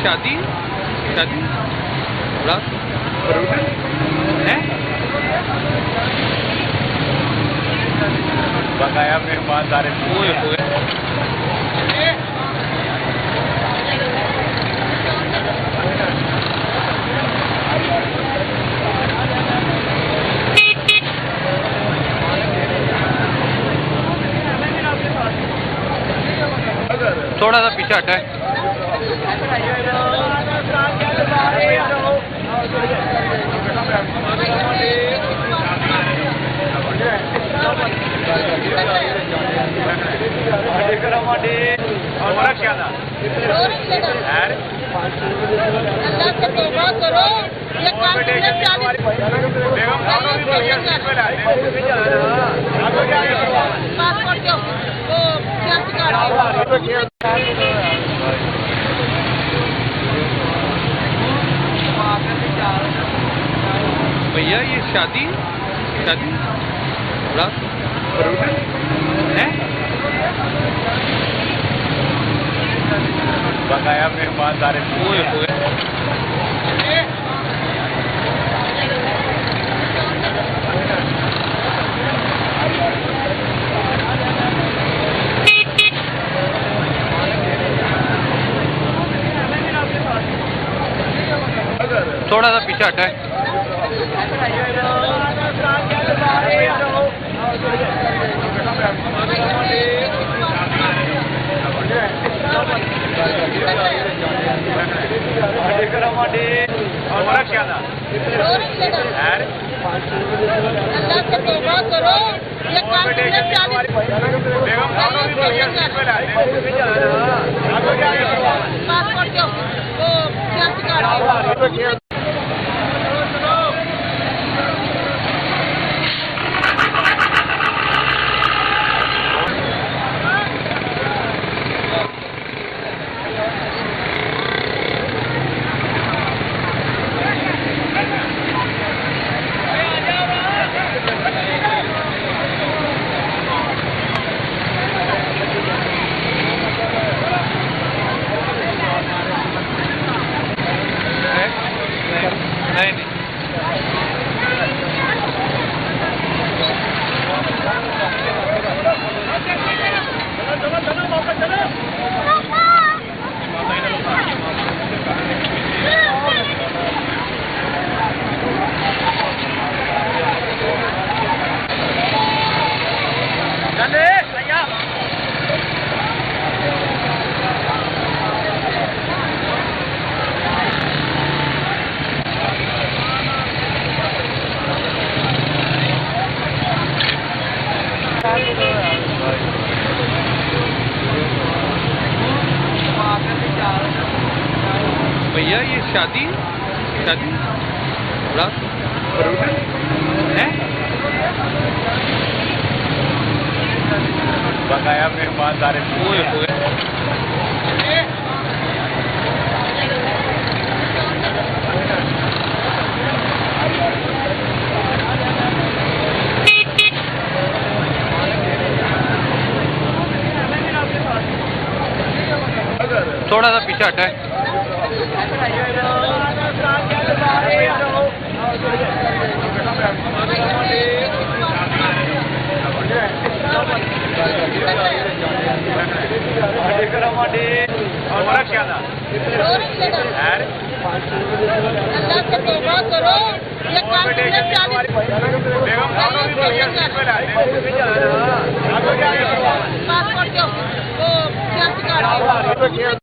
शादी शादी बड़ा है बकाया मेहमान सारे थोड़ा सा पीछे हटा है। और क्या था अल्लाह से तौबा करो, ये काम तुमने पासपोर्ट क्यों वो क्या भैया ये शादी शादी बड़ा है बकाया मेहमान सारे थोड़ा सा पीछे हटा है। और क्या था अल्लाह से तौबा करो, ये काम तुमने पासपोर्ट क्यों वो क्या नहीं भैया ये शादी शादी बड़ा है बकाया मेहमान सारे थोड़ा सा पीछे हटा है। और क्या था अल्लाह से तौबा करो, ये काम तुमने पासपोर्ट क्यों वो क्या